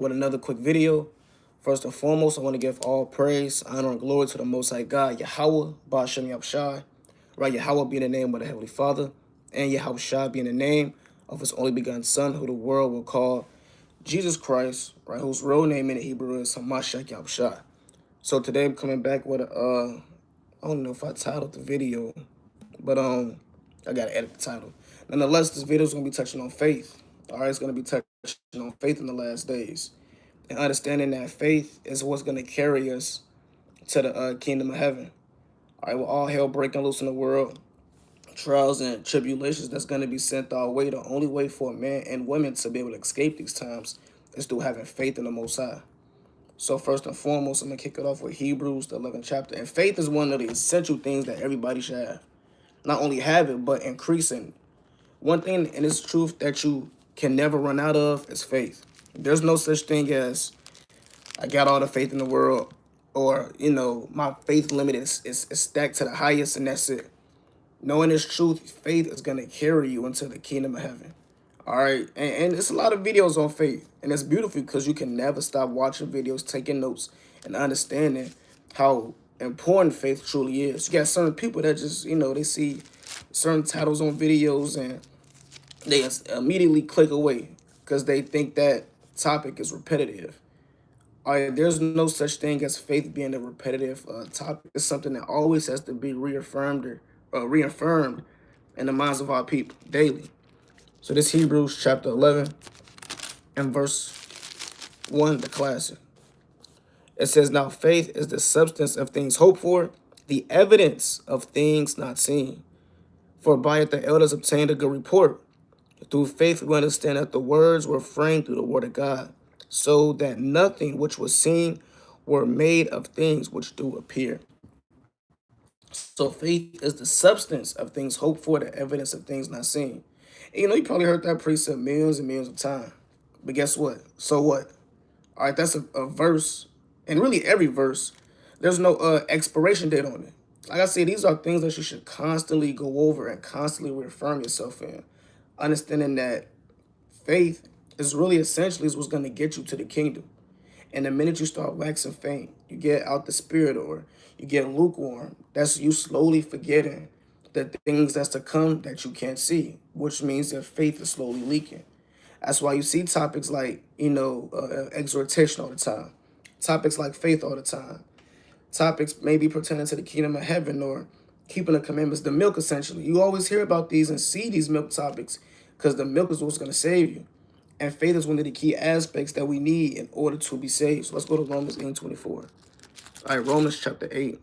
with another quick video. First and foremost, I want to give all praise, honor, and glory to the Most High God, Yahweh, Ba'ashem Yahushai, right? Yahweh being the name of the Heavenly Father, and Yahushai being the name of His only begotten Son, who the world will call Jesus Christ, right? Whose real name in the Hebrew is Hamashiach Yahushai. So today I'm coming back with I don't know if I titled the video, but I gotta edit the title. Nonetheless, this video is gonna be touching on faith. All right, it's gonna be touching on faith in the last days, and understanding that faith is what's gonna carry us to the kingdom of heaven. All right, with all hell breaking loose in the world, trials and tribulations that's gonna be sent our way. The only way for men and women to be able to escape these times is through having faith in the Most High. So first and foremost, I'm gonna kick it off with Hebrews, the 11th chapter. And faith is one of the essential things that everybody should have. Not only have it, but increasing. One thing, and it's truth that you can never run out of, is faith. There's no such thing as I got all the faith in the world, or my faith limit is stacked to the highest, and that's it. Knowing this truth, faith is gonna carry you into the kingdom of heaven. All right, and it's a lot of videos on faith, and it's beautiful because you can never stop watching videos, taking notes, and understanding how important faith truly is. You got certain people that just they see certain titles on videos and they immediately click away because they think that topic is repetitive. All right, there's no such thing as faith being a repetitive topic. It's something that always has to be reaffirmed or reaffirmed in the minds of our people daily. So this Hebrews chapter 11 and verse 1, the classic. It says, now faith is the substance of things hoped for, the evidence of things not seen. For by it the elders obtained a good report. Through faith we understand that the words were framed through the word of God, so that nothing which was seen were made of things which do appear. So faith is the substance of things hoped for, the evidence of things not seen. And, you probably heard that precept millions and millions of times. But guess what? So what? All right, that's a verse, and really every verse, there's no expiration date on it. Like I said, these are things that you should constantly go over and constantly reaffirm yourself in. Understanding that faith is really essentially is what's going to get you to the kingdom. And the minute you start waxing faint, you get out the spirit or you get lukewarm, that's you slowly forgetting the things that's to come that you can't see, which means that faith is slowly leaking. That's why you see topics like, exhortation all the time, topics like faith all the time, topics maybe pertaining to the kingdom of heaven or keeping the commandments, the milk essentially. You always hear about these and see these milk topics because the milk is what's going to save you. And faith is one of the key aspects that we need in order to be saved. So let's go to Romans 8:24. All right, Romans chapter 8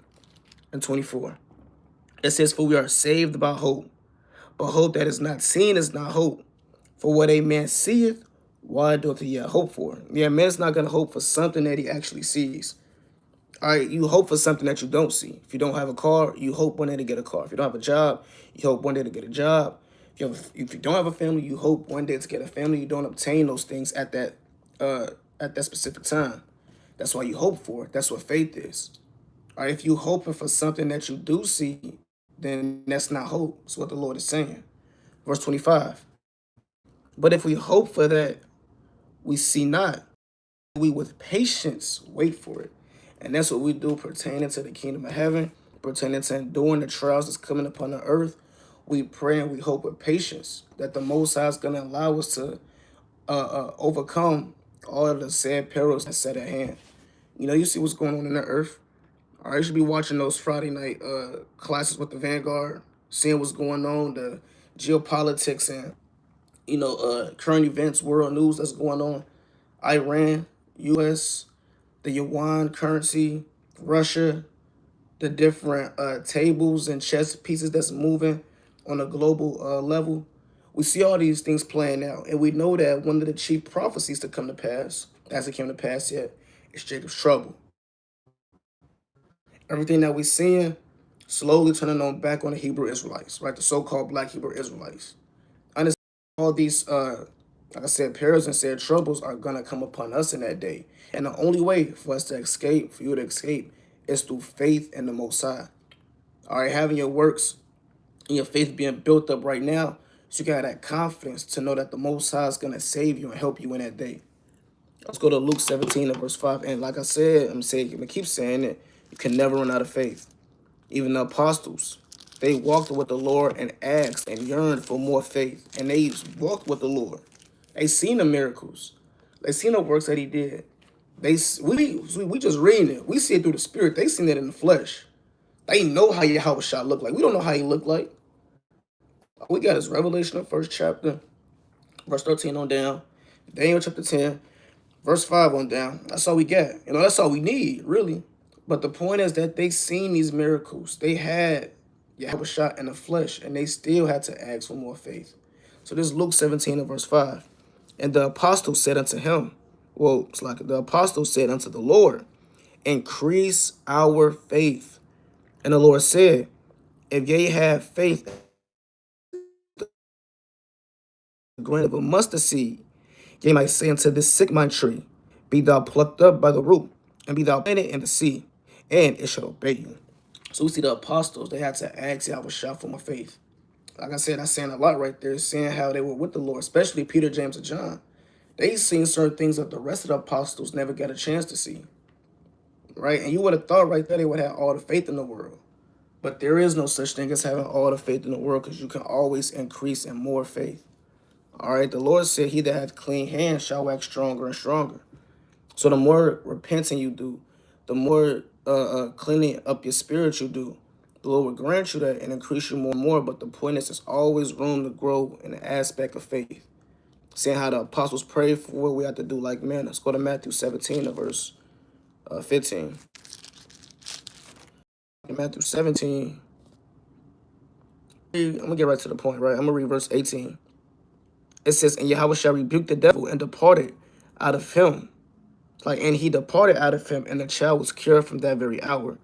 and 24. It says, for we are saved by hope. But hope that is not seen is not hope. For what a man seeth, why doth he yet hope for? Yeah, man's not going to hope for something that he actually sees. All right, you hope for something that you don't see. If you don't have a car, you hope one day to get a car. If you don't have a job, you hope one day to get a job. If you don't have a family, you hope one day to get a family. You don't obtain those things at that specific time. That's why you hope for it. That's what faith is. All right, if you hoping for something that you do see, then that's not hope. That's what the Lord is saying. Verse 25. But if we hope for that we see not, we with patience wait for it. And that's what we do pertaining to the kingdom of heaven, pertaining to enduring the trials that's coming upon the earth. We pray and we hope with patience that the Most High is going to allow us to overcome all of the sad perils that's set at hand. You see what's going on in the earth. All right, you should be watching those Friday night classes with the Vanguard, seeing what's going on, the geopolitics and current events, world news that's going on. Iran, U.S., the yuan currency, Russia, the different tables and chess pieces that's moving on a global level. We see all these things playing out, and we know that one of the chief prophecies to come to pass, as it came to pass yet, is Jacob's trouble. Everything that we're seeing slowly turning on back on the Hebrew Israelites, right? The so-called Black Hebrew Israelites. Understand all these, like I said, perils and said troubles are gonna come upon us in that day, and the only way for us to escape, for you to escape, is through faith in the Most High. All right, having your works and your faith being built up right now, so you got that confidence to know that the Most High is gonna save you and help you in that day. Let's go to Luke 17 and verse 5. And like I said, I'm gonna keep saying it. You can never run out of faith. Even the apostles, they walked with the Lord and asked and yearned for more faith. And they walked with the Lord. They seen the miracles. They seen the works that he did. We just reading it. We see it through the spirit. They seen it in the flesh. They know how Yahweh looked like. We don't know how he looked like. All we got is Revelation, the first chapter, verse 13 on down. Daniel chapter 10, verse 5 on down. That's all we got. That's all we need, really. But the point is that they seen these miracles. They had Yahweh in the flesh, and they still had to ask for more faith. So this is Luke 17 and verse 5. And the apostles said unto him, well, it's like the apostles said unto the Lord, increase our faith. And the Lord said, if ye have faith, a grain of a mustard seed, ye might say unto this sycamore tree, be thou plucked up by the root, and be thou planted in the sea, and it shall obey you. So we see the apostles, they had to ask Yahweh for more faith. Like I said, I'm saying a lot right there, saying how they were with the Lord, especially Peter, James, and John. They seen certain things that the rest of the apostles never got a chance to see. Right? And you would have thought right there they would have all the faith in the world. But there is no such thing as having all the faith in the world, because you can always increase in more faith. All right, the Lord said, he that hath clean hands shall wax stronger and stronger. So the more repenting you do, the more cleaning up your spirit you do, the Lord will grant you that and increase you more and more. But the point is, there's always room to grow in the aspect of faith. Seeing how the apostles prayed for what we have to do like men. Let's go to Matthew 17, verse 15. In Matthew 17, I'm going to get right to the point, right? I'm going to read verse 18. It says, and Yahweh shall rebuke the devil, and departed out of him. And he departed out of him, and the child was cured from that very hour.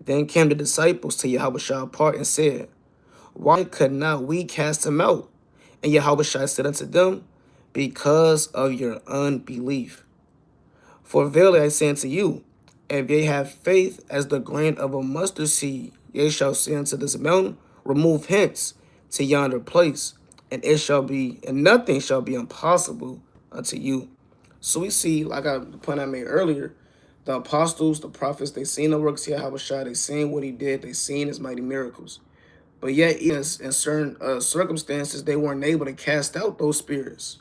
Then came the disciples to Yahweh apart and said, why could not we cast him out? And Yahweh said unto them, because of your unbelief. For verily I say unto you, if ye have faith as the grain of a mustard seed, ye shall say unto this mountain, remove hence to yonder place, and it shall be, and nothing shall be impossible unto you. So we see, like the point I made earlier, the apostles, the prophets, they seen the works of Yahweh, they seen what he did, they seen his mighty miracles. But yet, in certain circumstances, they weren't able to cast out those spirits.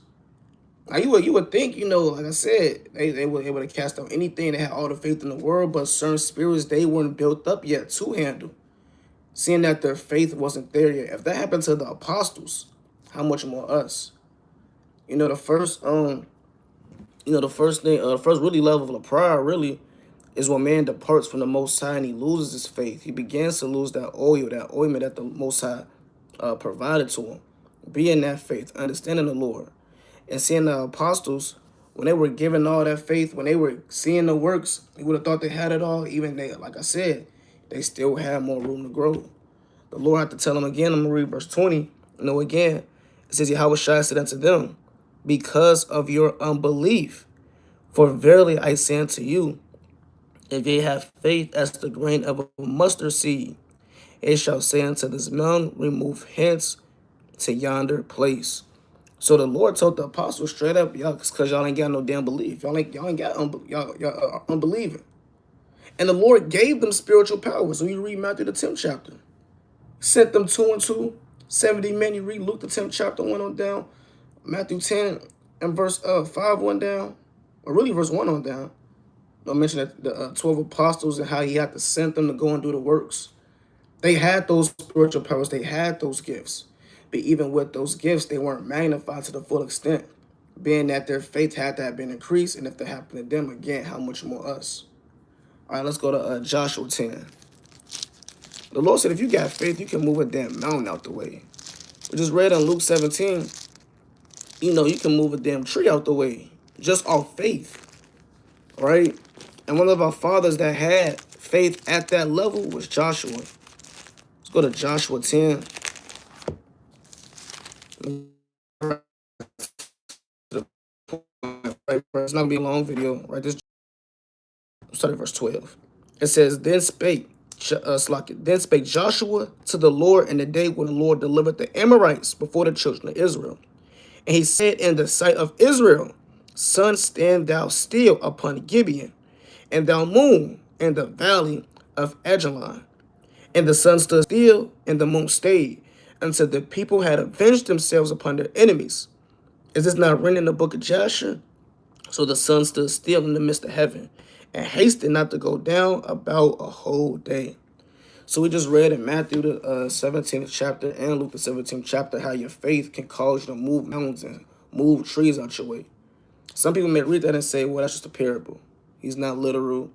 Now, you would think, like I said, they were able to cast out anything. They had all the faith in the world, but certain spirits, they weren't built up yet to handle. Seeing that their faith wasn't there yet. If that happened to the apostles, how much more us? The first really level of pride really is when man departs from the Most High and he loses his faith. He begins to lose that oil, that ointment that the Most High provided to him. Be in that faith, understanding the Lord. And seeing the apostles, when they were given all that faith, when they were seeing the works, you would have thought they had it all. Even they, like I said, they still had more room to grow. The Lord had to tell them again. I'm going to read verse 20. Again, it says, Yahweh said unto them, because of your unbelief. For verily I say unto you, if ye have faith as the grain of a mustard seed, it shall say unto this mountain, remove hence to yonder place. So the Lord told the apostles straight up, y'all, because y'all ain't got no damn belief. Y'all ain't got y'all unbelieving. And the Lord gave them spiritual power. So you read Matthew the 10th chapter. Sent them 2 and 2, 70 men. You read Luke the 10th chapter 1 on down. Matthew 10 and verse 5 on down. Or really verse 1 on down. Don't mention that the 12 apostles and how he had to send them to go and do the works. They had those spiritual powers. They had those gifts. But even with those gifts, they weren't magnified to the full extent, being that their faith had to have been increased. And if that happened to them, again, how much more us? All right, let's go to Joshua 10. The Lord said, if you got faith, you can move a damn mountain out the way. We just read in Luke 17, you can move a damn tree out the way just off faith, right? And one of our fathers that had faith at that level was Joshua. Let's go to Joshua 10. It's not gonna be a long video, right? This start at verse 12. It says, then spake Joshua to the Lord in the day when the Lord delivered the Amorites before the children of Israel. And he said in the sight of Israel, Sun, stand thou still upon Gibeon, and thou moon in the valley of Ajalon. And the sun stood still, and the moon stayed, until the people had avenged themselves upon their enemies. Is this not written in the book of Jasher? So the sun stood still in the midst of heaven, and hasted not to go down about a whole day. So we just read in Matthew the 17th chapter and Luke the 17th chapter how your faith can cause you to move mountains and move trees out your way. Some people may read that and say, well, that's just a parable. He's not literal.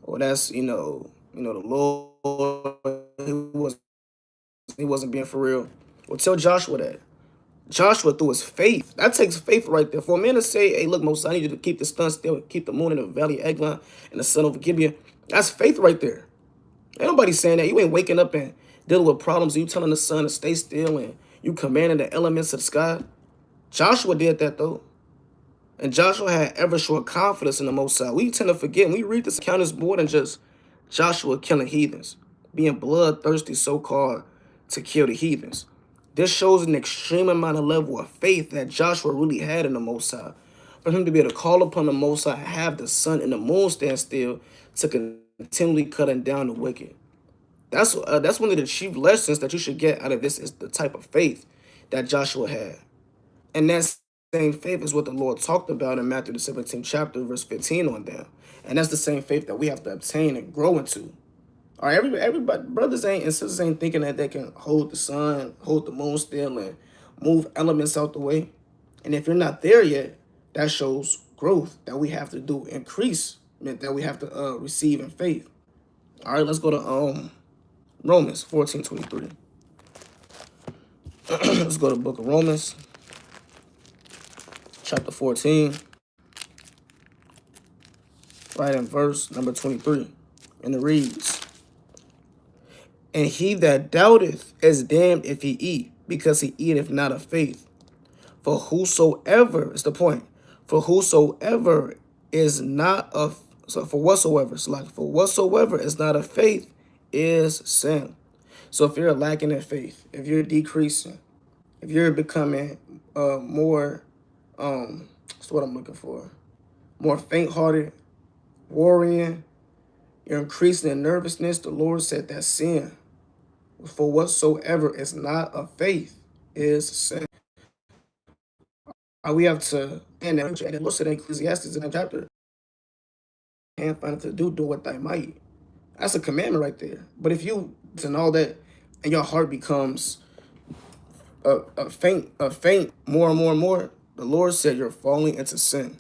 Or that's, the Lord, he wasn't being for real. Well, tell Joshua that. Joshua, through his faith, that takes faith right there. For a man to say, hey, look, Moses, I need you to keep the sun still, keep the moon in the valley of Eglon and the sun over Gibeon, that's faith right there. Ain't nobody saying that. You ain't waking up and dealing with problems. You telling the sun to stay still and you commanding the elements of the sky. Joshua did that, though. And Joshua had ever short confidence in the Most High. We tend to forget. When we read this account, it's more than just Joshua killing heathens, being bloodthirsty, so-called, to kill the heathens. This shows an extreme amount of level of faith that Joshua really had in the Most High. For him to be able to call upon the Most High, have the sun and the moon stand still to continually cutting down the wicked. That's one of the chief lessons that you should get out of this, is the type of faith that Joshua had. And that same faith is what the Lord talked about in Matthew the 17th chapter, verse 15 on down. And that's the same faith that we have to obtain and grow into. All right, everybody, brothers and sisters ain't thinking that they can hold the sun, hold the moon still, and move elements out the way. And if you're not there yet, that shows growth that we have to do, increase that we have to receive in faith. All right, let's go to Romans 14:23. Let's go to the book of Romans, chapter 14, right in verse number 23. And it reads, and he that doubteth is damned if he eat, because he eateth not of faith. For whosoever is the point. For whosoever is not of, so for whatsoever, it's like, for whatsoever is not of faith is sin. So if you're lacking in faith, if you're decreasing, if you're becoming more, that's what I'm looking for, more faint-hearted, worrying, you're increasing in nervousness, the Lord said that's sin. For whatsoever is not of faith is sin. We have to, and the Lord said in Ecclesiastes in that chapter, can't find it to do what thy might. That's a commandment right there. But if you and all that, and your heart becomes a faint more and more and more, the Lord said you're falling into sin.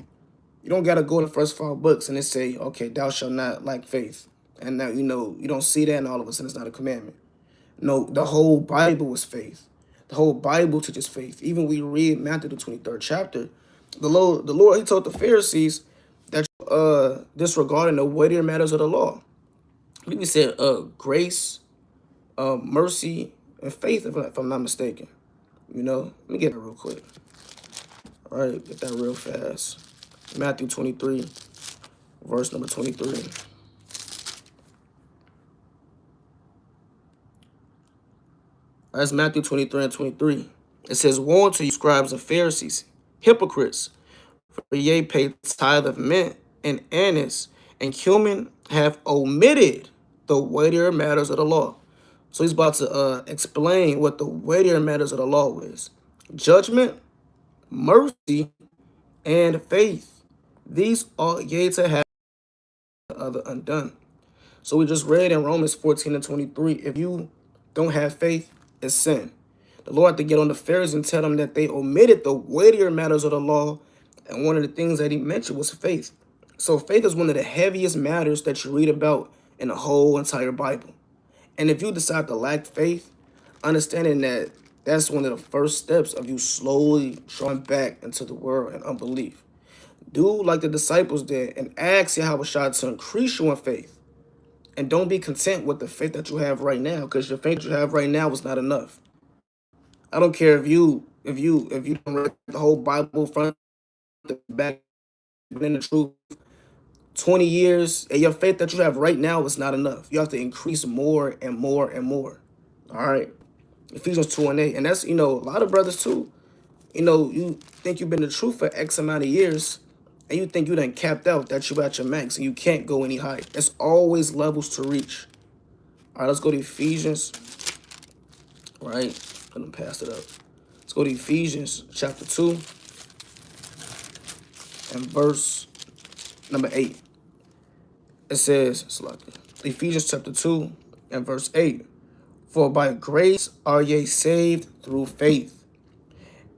You don't got to go in the first 5 books and it say, okay, thou shalt not lack faith. And now, you don't see that, and all of a sudden it's not a commandment. No, the whole Bible is faith. The whole Bible teaches faith. Even we read Matthew the 23rd chapter, the Lord, he told the Pharisees that disregarding the weightier matters of the law. He said grace, mercy, and faith, if I'm not mistaken. Let me get it real quick. All right, get that real fast. Matthew 23, verse number 23. That's Matthew 23 and 23. It says, woe unto you, scribes and Pharisees, hypocrites, for ye pay tithe of mint and anise and cumin, have omitted the weightier matters of the law. So he's about to explain what the weightier matters of the law is. Judgment, mercy, and faith. These ought ye to have, the other undone. So we just read in Romans 14 and 23, if you don't have faith, it's sin. The Lord had to get on the Pharisees and tell them that they omitted the weightier matters of the law, and one of the things that he mentioned was faith. So faith is one of the heaviest matters that you read about in the whole entire Bible. And if you decide to lack faith, understanding that that's one of the first steps of you slowly drawing back into the world and unbelief. Do like the disciples did and ask Yahweh Shai to increase you in faith. And don't be content with the faith that you have right now, because your faith that you have right now is not enough. I don't care if you don't read the whole Bible front to back in the truth 20 years, and your faith that you have right now is not enough. You have to increase more and more and more. All right. Ephesians 2 and 8. And that's, a lot of brothers too. You think you've been the truth for X amount of years, and you think you done capped out, that you at your max and you can't go any higher. It's always levels to reach. All right, let's go to Ephesians. Right, let me pass it up. Let's go to Ephesians chapter 2 and verse number 8. It says, Ephesians chapter 2 and verse 8. For by grace are ye saved through faith,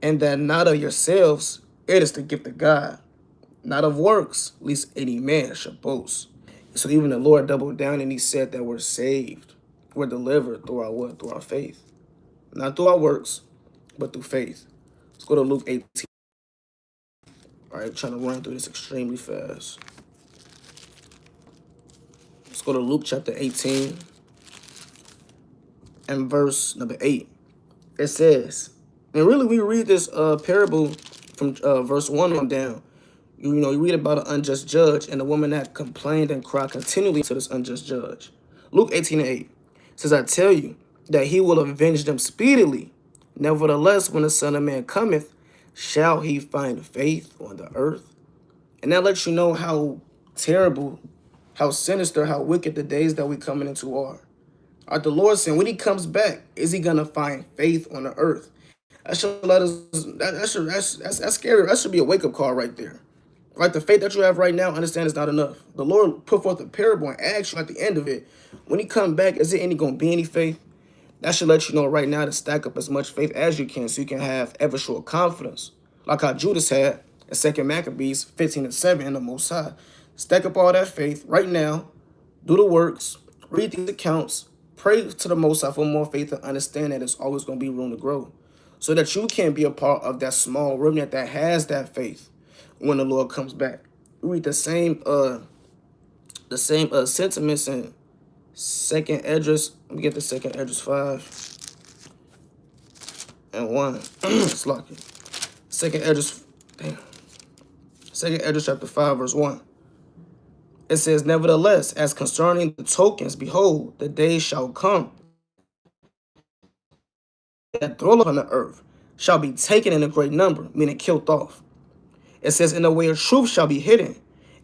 and that not of yourselves, it is the gift of God, not of works, lest any man should boast. So even the Lord doubled down and he said that we're saved. We're delivered through our what? Through our faith. Not through our works, but through faith. Let's go to Luke 18. All right, I'm trying to run through this extremely fast. Let's go to Luke chapter 18 and verse number 8. It says, and really we read this parable from verse 1 on down. You read about an unjust judge and a woman that complained and cried continually to this unjust judge. Luke 18 and 8 says, I tell you that he will avenge them speedily. Nevertheless, when the Son of Man cometh, shall he find faith on the earth? And that lets you know how terrible, how sinister, how wicked the days that we coming into are. The Lord saying, when he comes back, is he gonna find faith on the earth? That should let us. That's scary. That should be a wake up call right there. Right, the faith that you have right now, understand it's not enough. The Lord put forth a parable and asked you at the end of it, when he come back, is there going to be any faith? That should let you know right now to stack up as much faith as you can so you can have ever sure confidence. Like how Judas had in 2 Maccabees 15 and 7 in the Most High. Stack up all that faith right now, do the works, read these accounts, pray to the Most High for more faith and understand that there's always going to be room to grow. So that you can be a part of that small remnant that has that faith when the Lord comes back. We read the same sentiments in 2nd Esdras. Let me get the 2nd Esdras 5 and 1. It's lucky. 2nd Esdras, 2nd Esdras chapter 5 verse 1. It says, nevertheless, as concerning the tokens, behold, the days shall come that dwell upon the earth shall be taken in a great number, meaning killed off. It says, and the way of truth shall be hidden,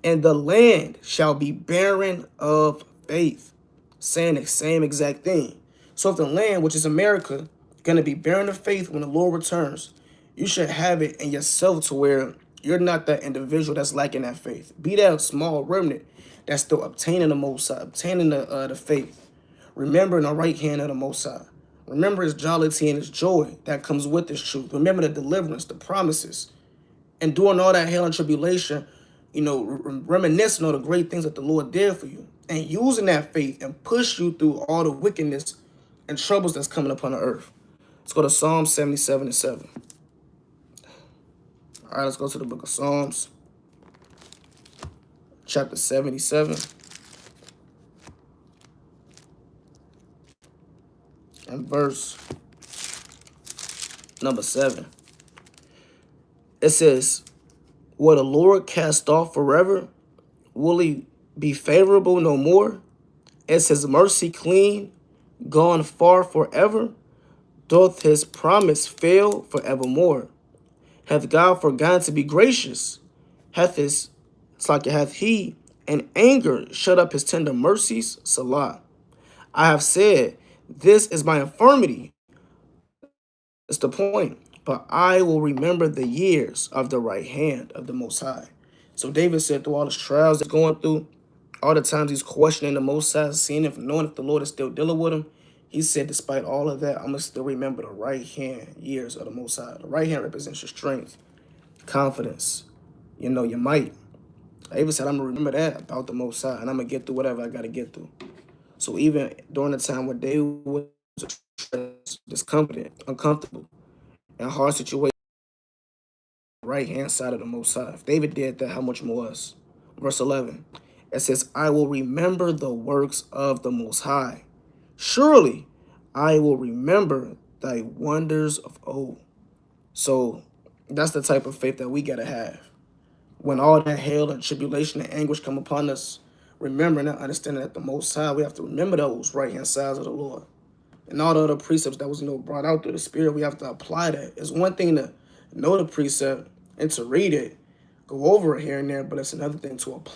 and the land shall be barren of faith. Saying the same exact thing. So if the land, which is America, going to be barren of faith when the Lord returns, you should have it in yourself to where you're not that individual that's lacking that faith. Be that small remnant that's still obtaining the Most High, obtaining the faith. Remembering the right hand of the Most High. Remember his jollity and his joy that comes with this truth. Remember the deliverance, the promises. And doing all that hell and tribulation, reminiscing on the great things that the Lord did for you. And using that faith and push you through all the wickedness and troubles that's coming upon the earth. Let's go to Psalm 77 and 7. All right, let's go to the book of Psalms. Chapter 77. And verse number 7. It says, will the Lord cast off forever? Will he be favorable no more? Is his mercy clean, gone far forever? Doth his promise fail forevermore? Hath God forgotten to be gracious? Hath he in anger shut up his tender mercies? Salah. I have said, this is my infirmity. It's the point. But I will remember the years of the right hand of the Most High. So David said through all his trials he's going through, all the times he's questioning the Most High, seeing if knowing if the Lord is still dealing with him, he said, despite all of that, I'm going to still remember the right hand years of the Most High. The right hand represents your strength, confidence, your might. David said, I'm going to remember that about the Most High, and I'm going to get through whatever I got to get through. So even during the time when David was discomforted, uncomfortable, in a hard situation, right hand side of the Most High. If David did that, how much more us? Verse 11. It says, I will remember the works of the Most High. Surely I will remember thy wonders of old. So that's the type of faith that we got to have. When all that hell and tribulation and anguish come upon us, remembering and understanding that the Most High, we have to remember those right-hand sides of the Lord. And all the other precepts that was, brought out through the Spirit, we have to apply that. It's one thing to know the precept and to read it, go over it here and there, but it's another thing to apply